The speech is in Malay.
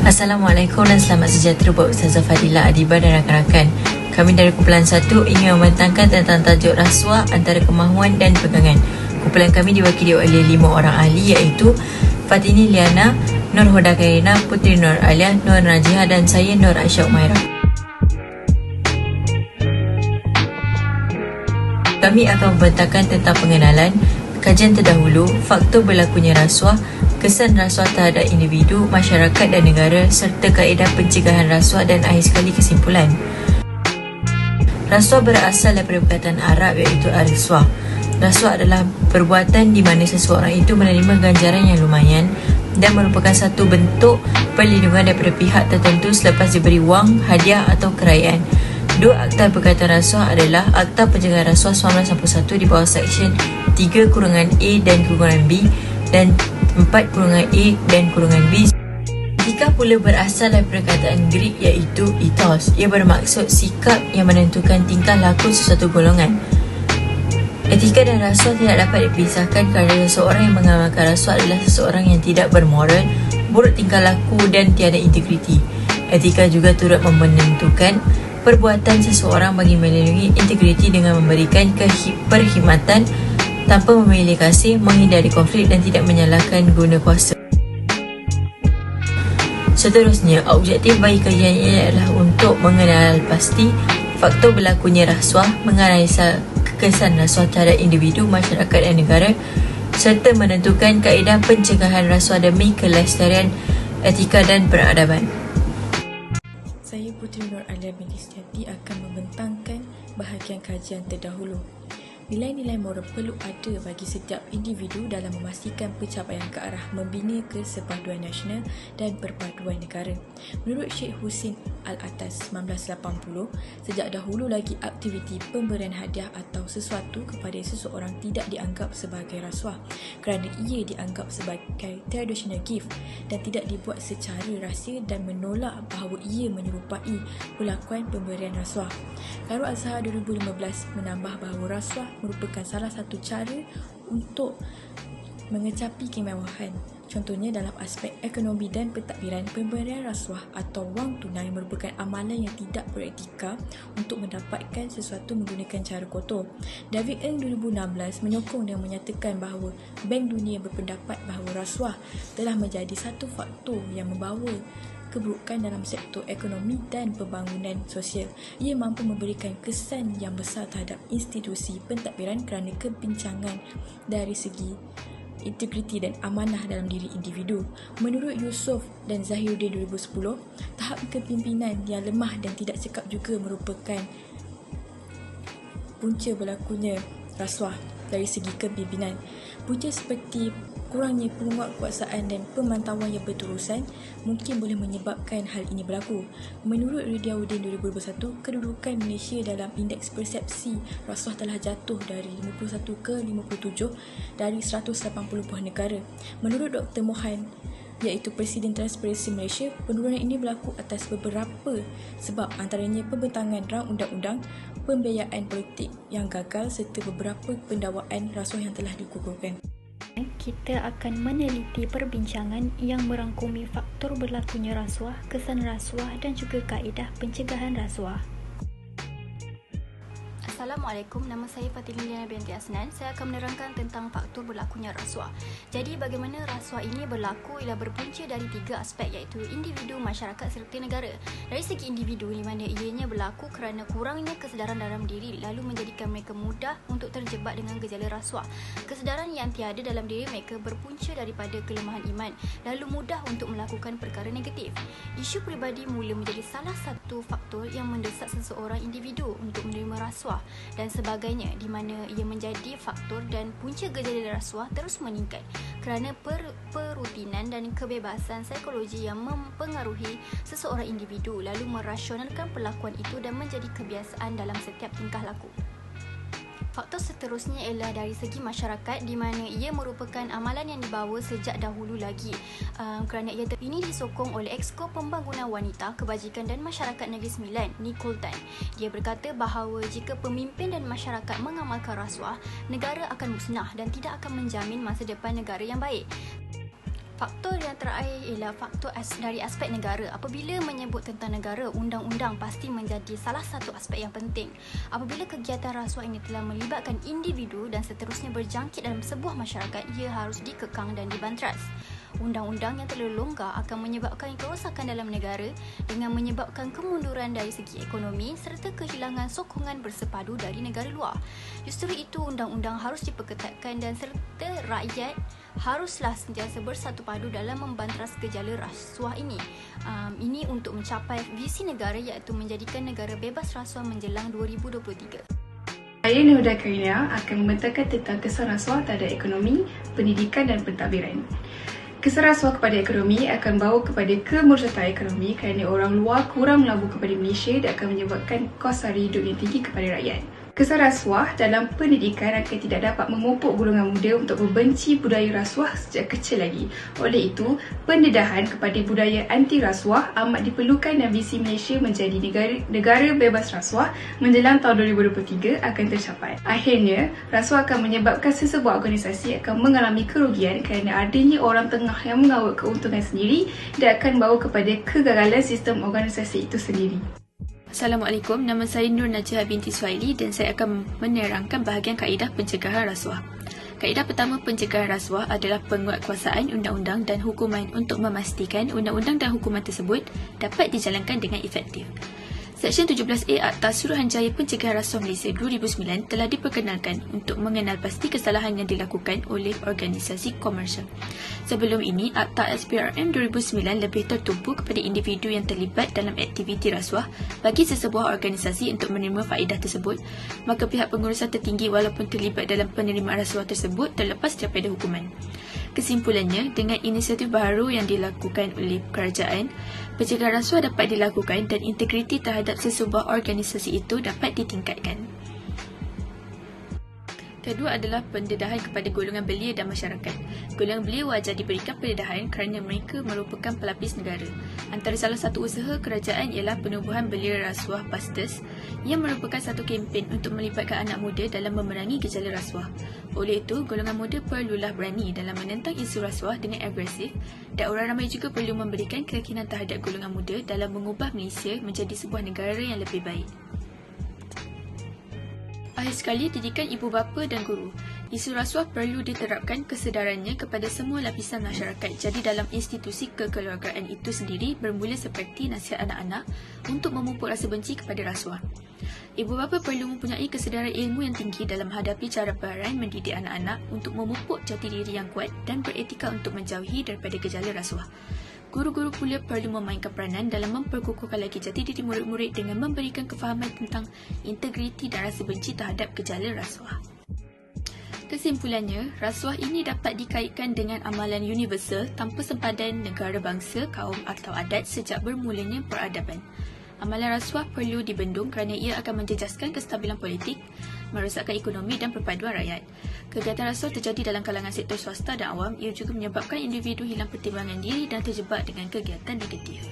Assalamualaikum dan selamat sejahtera buat Ustazah Fadilah Adiba dan rakan-rakan. Kami dari Kumpulan 1 ingin membentangkan tentang tajuk rasuah antara kemahuan dan pegangan. Kumpulan kami diwakili oleh 5 orang ahli iaitu Fatini Liana, Nur Hoda Kairina, Putri Nur Alia, Nur Najiha dan saya Nur Aisyah Umairah. Kami akan membentangkan tentang pengenalan, kajian terdahulu, faktor berlakunya rasuah, kesan rasuah terhadap individu, masyarakat dan negara serta kaedah pencegahan rasuah dan akhir sekali kesimpulan. Rasuah berasal daripada perkataan Arab iaitu ar-riswah. Rasuah adalah perbuatan di mana seseorang itu menerima ganjaran yang lumayan dan merupakan satu bentuk perlindungan daripada pihak tertentu selepas diberi wang, hadiah atau kerayaan. Dua akta berkaitan rasuah adalah Akta Pencegahan Rasuah 1961 di bawah Seksyen 3-A dan -B dan 4-A dan -B. Etika pula berasal dari perkataan Greek iaitu ethos. Ia bermaksud sikap yang menentukan tingkah laku sesuatu golongan. Etika dan rasuah tidak dapat dipisahkan kerana seseorang yang mengamalkan rasuah adalah seseorang yang tidak bermoral, buruk tingkah laku dan tiada integriti. Etika juga turut menentukan perbuatan seseorang bagi melindungi integriti dengan memberikan perkhidmatan tanpa memilih kasih, menghindari konflik dan tidak menyalahkan guna kuasa. Seterusnya, objektif bagi kajian ini adalah untuk mengenal pasti faktor berlakunya rasuah, menganalisa kesan rasuah terhadap individu, masyarakat dan negara serta menentukan kaedah pencegahan rasuah demi kelestarian etika dan peradaban. Saya Putri Nur Alia binti Setiati akan membentangkan bahagian kajian terdahulu. Nilai-nilai moral perlu ada bagi setiap individu dalam memastikan pencapaian ke arah membina kesepaduan nasional dan perpaduan negara. Menurut Syekh Husin Al-Atas 1980, sejak dahulu lagi aktiviti pemberian hadiah atau sesuatu kepada seseorang tidak dianggap sebagai rasuah kerana ia dianggap sebagai traditional gift dan tidak dibuat secara rahsia dan menolak bahawa ia menyerupai pelakuan pemberian rasuah. Darul Azhar 2015 menambah bahawa rasuah merupakan salah satu cara untuk mengecapi kemewahan. Contohnya dalam aspek ekonomi dan pentadbiran, pemberian rasuah atau wang tunai merupakan amalan yang tidak beretika untuk mendapatkan sesuatu menggunakan cara kotor. David Ng 2016 menyokong dan menyatakan bahawa Bank Dunia berpendapat bahawa rasuah telah menjadi satu faktor yang membawa keburukan dalam sektor ekonomi dan pembangunan sosial. Ia mampu memberikan kesan yang besar terhadap institusi pentadbiran kerana kebincangan dari segi integriti dan amanah dalam diri individu. Menurut Yusof dan Zahiruddin 2010, tahap kepimpinan yang lemah dan tidak cekap juga merupakan punca berlakunya rasuah dari segi kepimpinan. Punca seperti kurangnya penguatkuasaan dan pemantauan yang berterusan mungkin boleh menyebabkan hal ini berlaku. Menurut Ridiauddin 2021, kedudukan Malaysia dalam indeks persepsi rasuah telah jatuh dari 51 ke 57 dari 180 buah negara. Menurut Dr. Mohan, iaitu Presiden Transparency Malaysia, penurunan ini berlaku atas beberapa sebab, antaranya pembentangan rang undang-undang, pembiayaan politik yang gagal serta beberapa pendakwaan rasuah yang telah digugurkan. Kita akan meneliti perbincangan yang merangkumi faktor berlakunya rasuah, kesan rasuah dan juga kaedah pencegahan rasuah. Assalamualaikum, nama saya Fatini Liana binti Asnan. Saya akan menerangkan tentang faktor berlakunya rasuah. Jadi bagaimana rasuah ini berlaku ialah berpunca dari 3 aspek iaitu individu, masyarakat serta negara. Dari segi individu di mana ianya berlaku kerana kurangnya kesedaran dalam diri lalu menjadikan mereka mudah untuk terjebak dengan gejala rasuah. Kesedaran yang tiada dalam diri mereka berpunca daripada kelemahan iman lalu mudah untuk melakukan perkara negatif. Isu peribadi mula menjadi salah satu faktor yang mendesak seseorang individu untuk menerima rasuah dan sebagainya, di mana ia menjadi faktor dan punca gejala rasuah terus meningkat kerana perrutinan dan kebebasan psikologi yang mempengaruhi seseorang individu lalu merasionalkan perlakuan itu dan menjadi kebiasaan dalam setiap tingkah laku. Faktor seterusnya ialah dari segi masyarakat di mana ia merupakan amalan yang dibawa sejak dahulu lagi kerana ini disokong oleh Exco Pembangunan Wanita, Kebajikan dan Masyarakat Negeri Sembilan, Nicole Tan. Dia berkata bahawa jika pemimpin dan masyarakat mengamalkan rasuah, negara akan musnah dan tidak akan menjamin masa depan negara yang baik. Faktor yang terakhir ialah faktor dari aspek negara. Apabila menyebut tentang negara, undang-undang pasti menjadi salah satu aspek yang penting. Apabila kegiatan rasuah ini telah melibatkan individu dan seterusnya berjangkit dalam sebuah masyarakat, ia harus dikekang dan dibantras. Undang-undang yang terlalu longgar akan menyebabkan kerosakan dalam negara dengan menyebabkan kemunduran dari segi ekonomi serta kehilangan sokongan bersepadu dari negara luar. Justru itu, undang-undang harus diperketatkan dan serta rakyat haruslah sentiasa bersatu padu dalam membantras gejala rasuah ini. Ini untuk mencapai visi negara iaitu menjadikan negara bebas rasuah menjelang 2023. Saya Nurda Karina akan membentangkan tentang kesan rasuah terhadap ekonomi, pendidikan dan pentadbiran. Kesan rasuah kepada ekonomi akan bawa kepada kemerosotan ekonomi kerana orang luar kurang melabur kepada Malaysia dan akan menyebabkan kos sara hidup yang tinggi kepada rakyat. Kesan rasuah dalam pendidikan akan tidak dapat memupuk golongan muda untuk membenci budaya rasuah sejak kecil lagi. Oleh itu, pendedahan kepada budaya anti rasuah amat diperlukan dan visi Malaysia menjadi negara bebas rasuah menjelang tahun 2023 akan tercapai. Akhirnya, rasuah akan menyebabkan sesebuah organisasi akan mengalami kerugian kerana adanya orang tengah yang mengawal keuntungan sendiri dan akan bawa kepada kegagalan sistem organisasi itu sendiri. Assalamualaikum, nama saya Nur Najah binti Suhaili dan saya akan menerangkan bahagian kaedah pencegahan rasuah. Kaedah pertama pencegahan rasuah adalah penguatkuasaan undang-undang dan hukuman untuk memastikan undang-undang dan hukuman tersebut dapat dijalankan dengan efektif. Seksyen 17A Akta Suruhanjaya Pencegahan Rasuah Malaysia 2009 telah diperkenalkan untuk mengenal pasti kesalahan yang dilakukan oleh organisasi komersial. Sebelum ini, Akta SPRM 2009 lebih tertumpu kepada individu yang terlibat dalam aktiviti rasuah bagi sesebuah organisasi untuk menerima faedah tersebut, maka pihak pengurusan tertinggi walaupun terlibat dalam penerimaan rasuah tersebut terlepas daripada hukuman. Kesimpulannya, dengan inisiatif baharu yang dilakukan oleh kerajaan, pencegahan rasuah dapat dilakukan dan integriti terhadap sesebuah organisasi itu dapat ditingkatkan. Kedua adalah pendedahan kepada golongan belia dan masyarakat. Golongan belia wajar diberikan pendedahan kerana mereka merupakan pelapis negara. Antara salah satu usaha kerajaan ialah penubuhan belia rasuah Busters yang merupakan satu kempen untuk melibatkan anak muda dalam memerangi gejala rasuah. Oleh itu, golongan muda perlulah berani dalam menentang isu rasuah dengan agresif dan orang ramai juga perlu memberikan keyakinan terhadap golongan muda dalam mengubah Malaysia menjadi sebuah negara yang lebih baik. Akhir sekali, didikan ibu bapa dan guru. Isu rasuah perlu diterapkan kesedarannya kepada semua lapisan masyarakat. Jadi dalam institusi kekeluargaan itu sendiri bermula seperti nasihat anak-anak untuk memupuk rasa benci kepada rasuah. Ibu bapa perlu mempunyai kesedaran ilmu yang tinggi dalam menghadapi cara peran mendidik anak-anak untuk memupuk jati diri yang kuat dan beretika untuk menjauhi daripada gejala rasuah. Guru-guru pula perlu memainkan peranan dalam memperkukuhkan lagi jati diri murid-murid dengan memberikan kefahaman tentang integriti dan rasa benci terhadap gejala rasuah. Kesimpulannya, rasuah ini dapat dikaitkan dengan amalan universal tanpa sempadan negara bangsa, kaum atau adat sejak bermulanya peradaban. Amalan rasuah perlu dibendung kerana ia akan menjejaskan kestabilan politik, merosakkan ekonomi dan perpaduan rakyat. Kegiatan rasuah terjadi dalam kalangan sektor swasta dan awam. Ia juga menyebabkan individu hilang pertimbangan diri dan terjebak dengan kegiatan negatif.